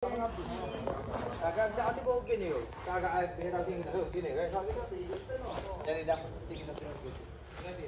Agak ada bawa gini yo. Agak ada tahu gini tu gini kan. Jadi dah kita tengok. Nanti.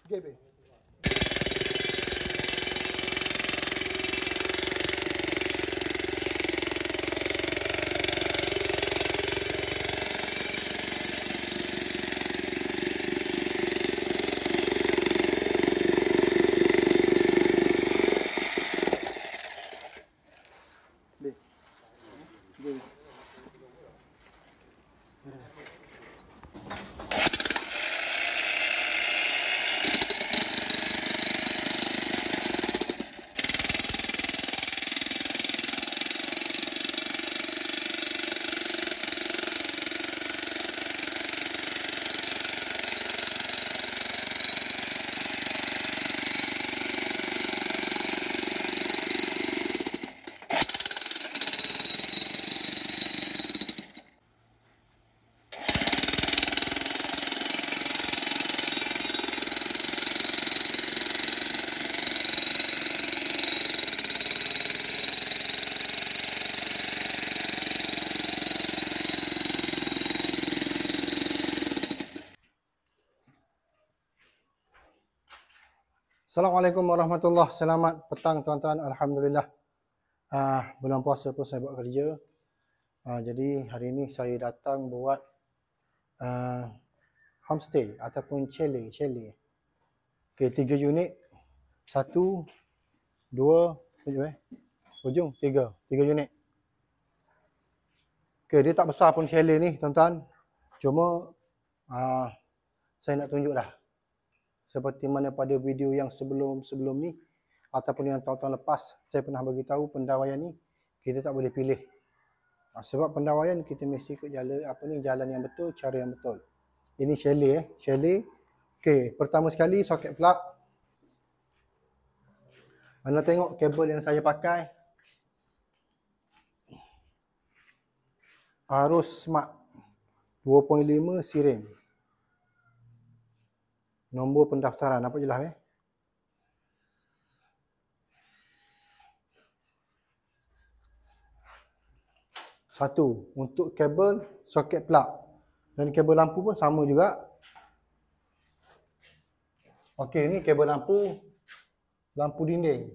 GB. B. G. Assalamualaikum warahmatullahi. Selamat petang tuan-tuan. Alhamdulillah. Bulan puasa pun saya buat kerja. Jadi hari ini saya datang buat homestay ataupun chalet. Okey, 3 unit. 1 2 hujung 3 unit. Okey, dia tak besar pun chalet ni tuan-tuan. Cuma saya nak tunjuk dah. Seperti mana pada video yang sebelum ni ataupun yang tahun-tahun lepas saya pernah bagi tahu pendawaian ni kita tak boleh pilih. Sebab pendawaian kita mesti ikut jalan yang betul, cara yang betul. Ini chalet. Okey, pertama sekali soket plug. Anda tengok kabel yang saya pakai. Arus smart 2.5 sirim. Nombor pendaftaran, nampak jelas . Satu, untuk kabel soket plug. Dan kabel lampu pun sama juga. Okey, ni kabel lampu dinding.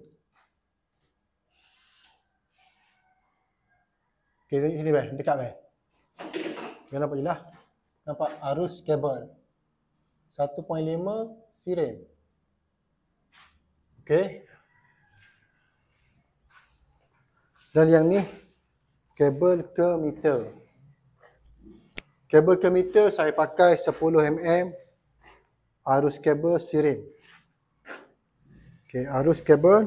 Okey, tunjuk sini dekat . Biar nampak jelas. Nampak arus kabel 1.5 sirim. Okey. Dan yang ni kabel ke meter. Kabel ke meter saya pakai 10 mm arus kabel sirim. Okey, arus kabel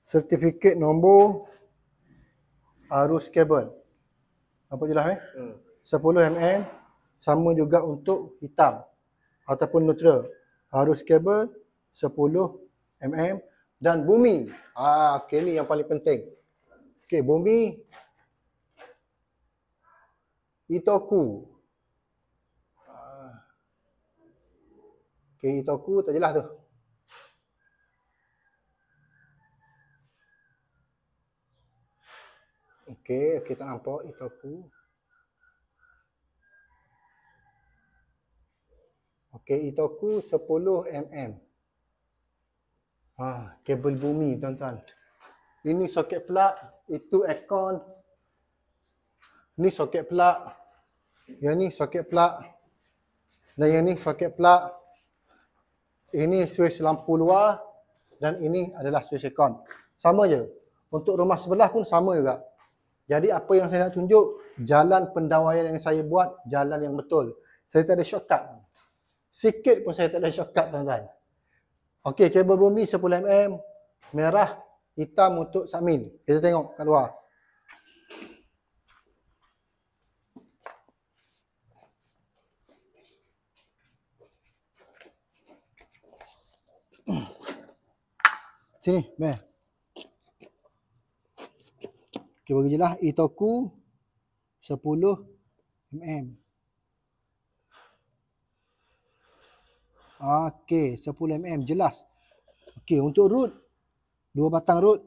sertifikat nombor arus kabel. Nampak jelas 10 mm. Sama juga untuk hitam ataupun neutral. Arus kabel 10 mm dan bumi. Okey, ni yang paling penting. Okey, bumi Itoku. Okey, Itoku tak jelas tu. Okey, tak nampak Itoku. Okey, Itoku 10 mm. Kabel bumi tuan-tuan. Ini soket plug, itu aircon. Ni soket plug. Yang ni soket plug. Dan yang ni soket plug. Ini switch lampu luar dan ini adalah switch aircon. Sama je. Untuk rumah sebelah pun sama juga. Jadi apa yang saya nak tunjuk, jalan pendawaian yang saya buat, jalan yang betul. Saya tak ada shortcut. Sikit pun saya tak ada shortcut tuan-tuan. Okey, kabel bumi 10 mm, merah, hitam untuk submin. Kita tengok kat luar. Sini, Meh. Okey, bagi je lah. Itoku 10 mm. Okey, 10 mm. Jelas. Okey, untuk root. 2 batang root.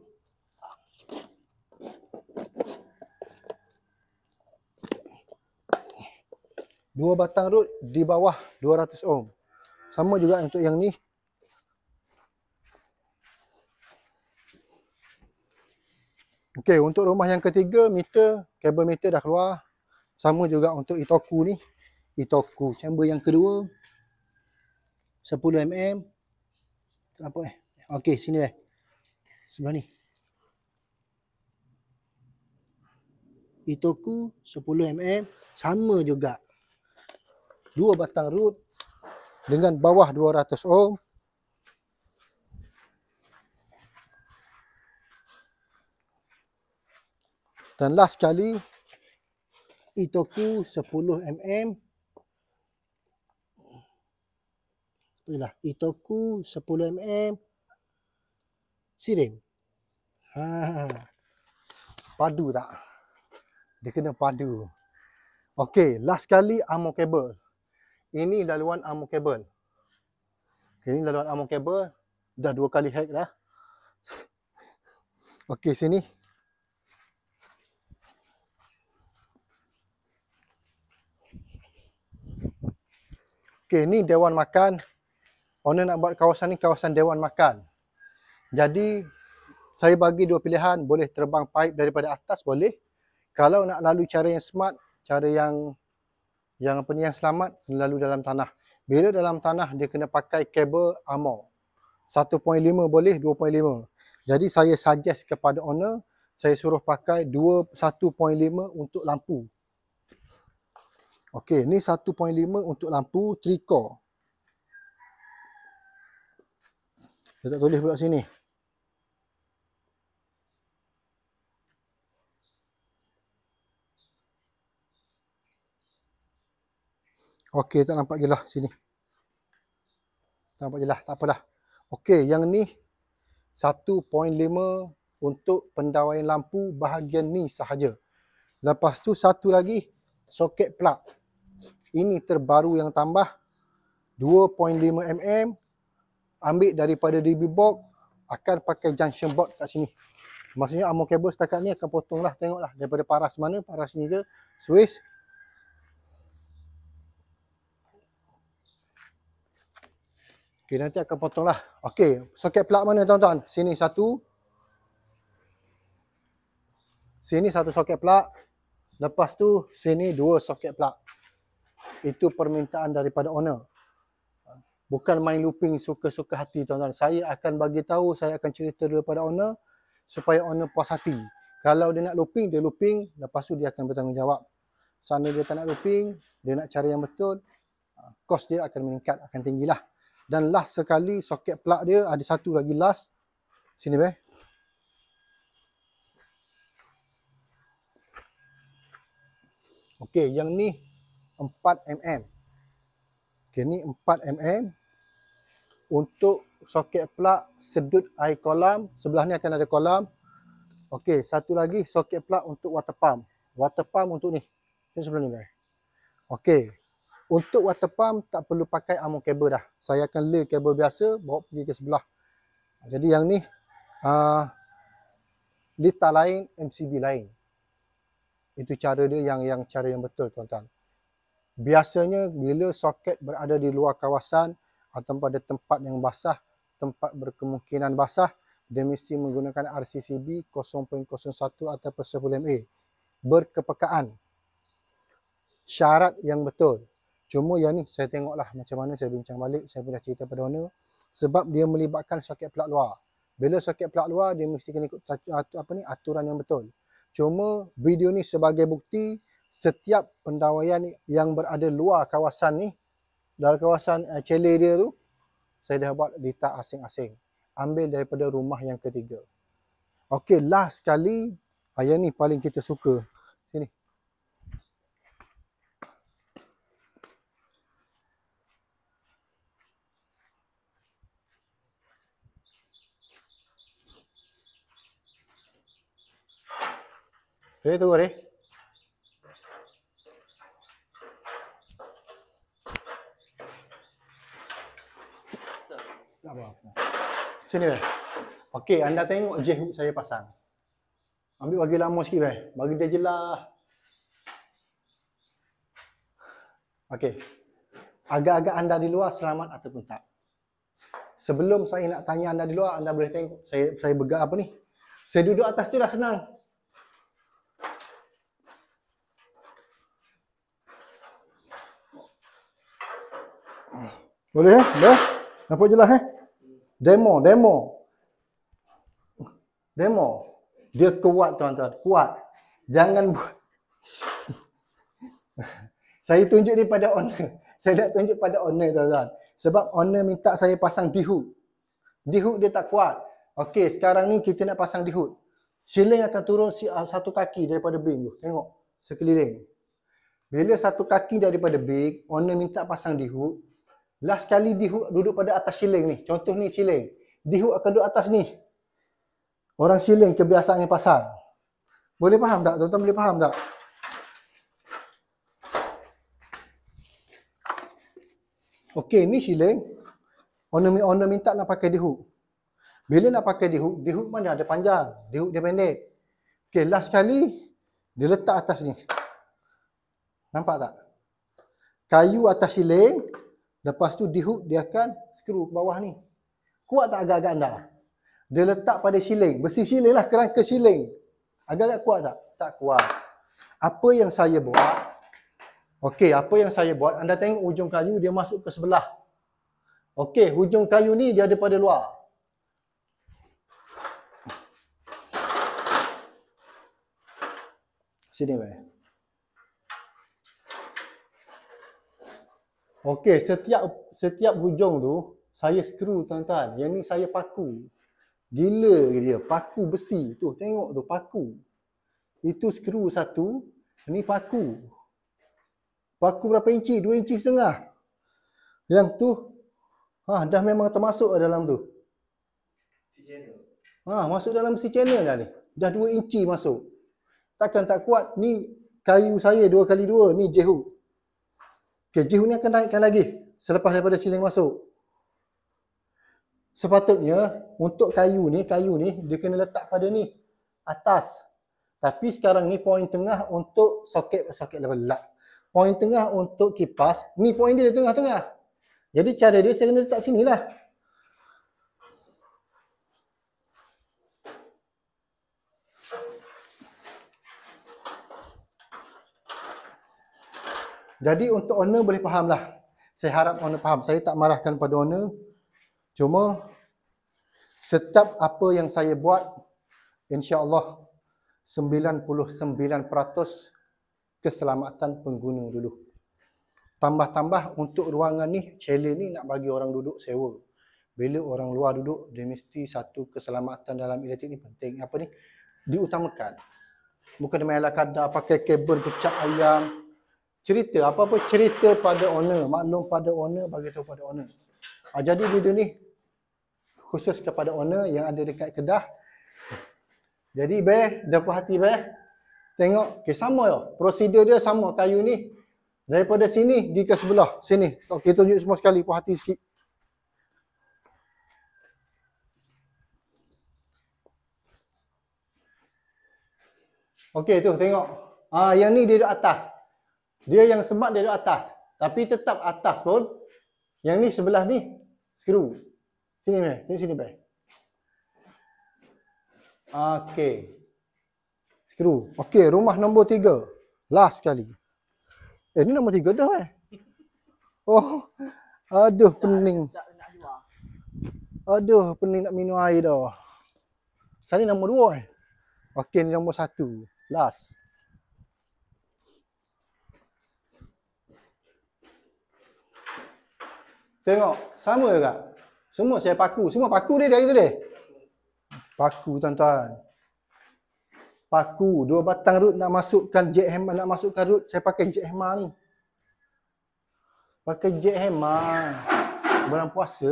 Dua batang root di bawah 200 ohm. Sama juga untuk yang ni. Okey, untuk rumah yang ketiga, kabel meter dah keluar. Sama juga untuk Itoku ni. Itoku chamber yang kedua 10 mm. Tak nampak Okey, sini sebelah ni. Itoku 10 mm sama juga. 2 batang root dengan bawah 200 ohm. Dan last sekali Itoku 10 mm. Itulah Itoku 10 mm sirim. Padu tak? Dia kena padu. Okey, last sekali armor kabel. Ini laluan armor kabel. Okay, ini laluan armor kabel. Dah 2 kali hack dah. Okey, sini. Okey, ni dewan makan. Owner nak buat kawasan ni kawasan dewan makan. Jadi, saya bagi 2 pilihan. Boleh terbang pipe daripada atas, boleh. Kalau nak lalu cara yang smart, cara yang selamat, lalu dalam tanah. Bila dalam tanah, dia kena pakai kabel armor. 1.5 boleh, 2.5. Jadi saya suggest kepada owner, saya suruh pakai 1.5 untuk lampu. Okey, ni 1.5 untuk lampu 3 core. Dia tak tulis pula sini. Okey, tak nampak je lah sini. Tak nampak je lah, tak apalah. Okey, yang ni 1.5 untuk pendawaian lampu bahagian ni sahaja. Lepas tu satu lagi, soket plug. Ini terbaru yang tambah 2.5 mm. Ambil daripada DB box, akan pakai junction board kat sini. Maksudnya armor kabel setakat ni akan potong lah. Tengoklah daripada paras mana, paras ni ke, Swiss. Okey, nanti akan potong lah. Okey, soket plug mana tuan-tuan? Sini satu. Sini satu soket plug. Lepas tu, sini 2 soket plug. Itu permintaan daripada owner. Bukan main looping suka-suka hati tuan-tuan. Saya akan bagi tahu, saya akan cerita daripada owner supaya owner puas hati. Kalau dia nak looping, dia looping. Lepas tu dia akan bertanggungjawab. Sana dia tak nak looping, dia nak cara yang betul, kos dia akan meningkat, akan tinggilah. Dan last sekali, soket plug dia ada satu lagi last. Sini Okey, yang ni 4 mm. Okey, ni 4 mm. Untuk soket plug sedut air kolam. Sebelah ni akan ada kolam. Okey, satu lagi soket plug untuk water pump. Water pump untuk ni. Ini sebelah ni. Okey. Untuk water pump tak perlu pakai armor kabel dah. Saya akan lay kabel biasa bawa pergi ke sebelah. Jadi yang ni lita lain, MCB lain. Itu cara dia yang cara yang betul tuan-tuan. Biasanya bila soket berada di luar kawasan atau pada tempat yang basah, tempat berkemungkinan basah, dia mesti menggunakan RCCB 0.01 ataupun 10 MA. Berkepekaan. Syarat yang betul. Cuma yang ni saya tengoklah macam mana, saya bincang balik, saya pernah cerita pada owner. Sebab dia melibatkan soket plug luar. Bila soket plug luar, dia mesti kena ikut aturan yang betul. Cuma video ni sebagai bukti, setiap pendawaian yang berada luar kawasan ni, dalam kawasan chalet dia tu, saya dah buat letak asing-asing. Ambil daripada rumah yang ketiga. Okey, last sekali, yang ni paling kita suka. Sini. Dia turun deh. Tak apa-apa. Sini deh. Okey, anda tengok je hook saya pasang. Ambil bagi lama sikit deh. Bagi dia jelas. Okey. Agak-agak anda di luar selamat ataupun tak. Sebelum saya nak tanya anda di luar, anda boleh tengok saya bergerak apa ni. Saya duduk atas tu dah senang. Boleh dah? Nampak jelas Demo. Dia kuat tuan-tuan, kuat. Jangan buat. Saya tunjuk ni pada owner. Saya nak tunjuk pada owner tuan-tuan. Sebab owner minta saya pasang D-hook. D-hook dia tak kuat. Okey, sekarang ni kita nak pasang D-hook. Siling akan turun satu kaki daripada beam tu. Tengok, sekeliling. Bila satu kaki daripada beam, owner minta pasang D-hook. Last kali D-hook duduk pada atas siling ni. Contoh ni siling. D-hook akan duduk atas ni. Orang siling kebiasaannya pasang. Boleh faham tak? Tuan-tuan boleh faham tak? Okey, ni siling. Owner minta nak pakai D-hook. Bila nak pakai D-hook, D-hook mana ada panjang, D-hook dia pendek. Okey, last kali dia letak atas ni. Nampak tak? Kayu atas siling, lepas tu D-hook dia akan skru ke bawah ni. Kuat tak agak-agak anda? Dia letak pada siling, besi siling lah, kerangka siling. Agak-agak kuat tak? Tak kuat. Apa yang saya buat? Okey, apa yang saya buat? Anda tengok hujung kayu dia masuk ke sebelah. Okey, hujung kayu ni dia ada pada luar. Sini weh. Okey, setiap hujung tu saya skru tuan-tuan. Yang ni saya paku. Gila dia, paku besi tu. Tengok tu paku. Itu skru satu, ni paku. Paku berapa inci? 2,5 inci. Yang tu dah memang termasuk dalam tu. Masuk dalam si channel dah ni. Dah 2 inci masuk. Takkan tak kuat. Ni kayu saya 2x2, ni J-hook. Okay, J-hook ni akan naikkan lagi selepas daripada siling masuk. Sepatutnya untuk kayu ni dia kena letak pada ni atas. Tapi sekarang ni poin tengah untuk soket level lap. Poin tengah untuk kipas, ni poin dia tengah-tengah. Jadi cara dia saya kena letak sini lah. Jadi untuk owner boleh faham lah. Saya harap owner faham. Saya tak marahkan pada owner. Cuma setiap apa yang saya buat, insya-Allah 99% keselamatan pengguna dulu. Tambah-tambah untuk ruangan ni, chalet ni nak bagi orang duduk sewa. Bila orang luar duduk, dia mesti satu keselamatan dalam elektrik ni penting. Apa ni? Diutamakan. Bukan main ala kadar pakai kabel kecak ayam. Cerita, apa-apa cerita pada owner, maklum pada owner, bagi tahu pada owner. Jadi video ni khusus kepada owner yang ada dekat Kedah. Jadi dah puas hati tengok, okay, sama ya. Prosedur dia sama, kayu ni daripada sini di ke sebelah sini. Okey, tunjuk semua sekali, puas hati sikit. Okey tu tengok. Yang ni dia duduk atas. Dia yang semat dia duduk atas. Tapi tetap atas pun. Yang ni sebelah ni skru. Sini sini Okey. Skru. Okey, rumah nombor 3. Last sekali. Ni nombor 3 dah Oh. Aduh pening. Aduh pening nak minum air dah. Sini nombor 2 Okey, ni nombor 1. Last. Tengok, sama juga. Semua saya paku. Semua paku dia dari tu dia. Paku tuan-tuan. Paku. 2 batang root nak masukkan jackhammer. Nak masukkan root, saya pakai jackhammer ni. Pakai jackhammer. Bulan puasa.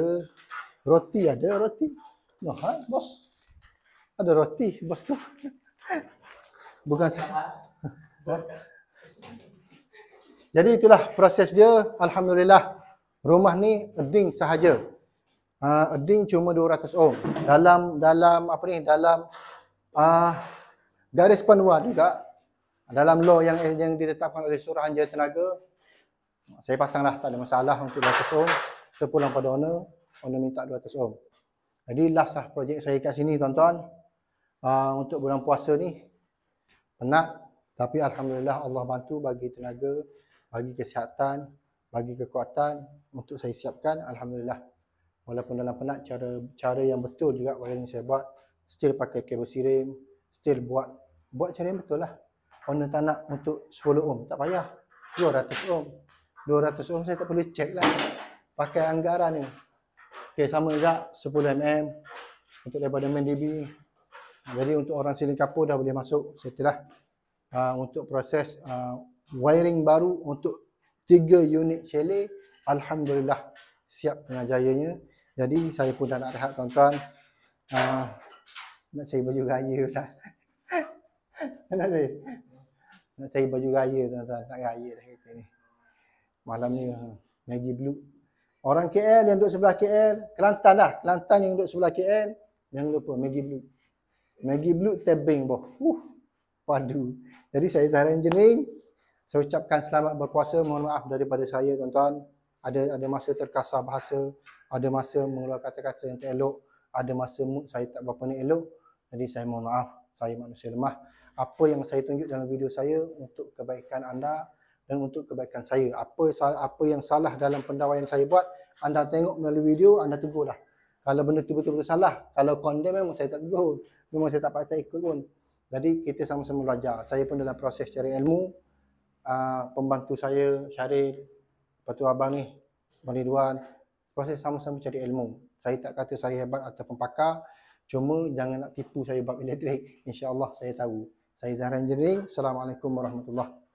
Roti ada, roti. Bos. Ada roti, bosku. Bukan. Jadi itulah proses dia. Alhamdulillah. Rumah ni earding sahaja. Earding cuma 200 ohm. Dalam apa ni? Dalam garis panduan juga. Dalam law yang ditetapkan oleh Suruhanjaya Tenaga, saya pasanglah, tak ada masalah untuk 200 ohm. Terpulang pada owner minta 200 ohm. Jadi last lah projek saya kat sini tuan-tuan. Untuk bulan puasa ni penat, tapi alhamdulillah Allah bantu bagi tenaga, bagi kesihatan, bagi kekuatan untuk saya siapkan. Alhamdulillah. Walaupun dalam penat, cara yang betul juga wiring saya buat. Still pakai kabel sirim, still buat cara yang betul lah. Owner tak nak untuk 10 ohm, tak payah. 200 ohm. 200 ohm saya tak perlu check lah. Pakai anggaran ni. Okey, sama juga 10 mm untuk daripada main DB. Jadi untuk orang siling kapur dah boleh masuk. Setelah untuk proses wiring baru untuk 3 unit chalet, alhamdulillah siap dengan jayanya. Jadi saya pun dah nak rehat tuan-tuan. Nak cari baju raya dah. Nak cari baju raya tuan-tuan, nak raya dah kita ni. Malam ni Maggie Blue. Orang KL yang duduk sebelah KL, Kelantan lah. Kelantan yang duduk sebelah KL, jangan lupa Maggie Blue. Maggie Blue tebing boh. Padu. Jadi saya Zahra Engineering, saya ucapkan selamat berpuasa. Mohon maaf daripada saya tuan-tuan. Ada masa terkasar bahasa, ada masa mengeluarkan kata-kata yang tak elok, ada masa mood saya tak berapa ni elok. Jadi saya mohon maaf, saya manusia lemah. Apa yang saya tunjuk dalam video saya untuk kebaikan anda dan untuk kebaikan saya. Apa yang salah dalam pendakwahan saya buat, anda tengok melalui video, anda tegurlah. Kalau benda tu betul-betul salah, kalau condemn memang saya tak tegur. Memang saya tak patut ikut pun. Jadi kita sama-sama belajar. Saya pun dalam proses cari ilmu. Pembantu saya, Syaril, lepas tu abang ni, Abang Ridwan. Proses sama-sama cari ilmu. Saya tak kata saya hebat ataupun pakar. Cuma jangan nak tipu saya bab elektrik. InsyaAllah saya tahu. Saya Zahra Engineering. Assalamualaikum warahmatullahi wabarakatuh.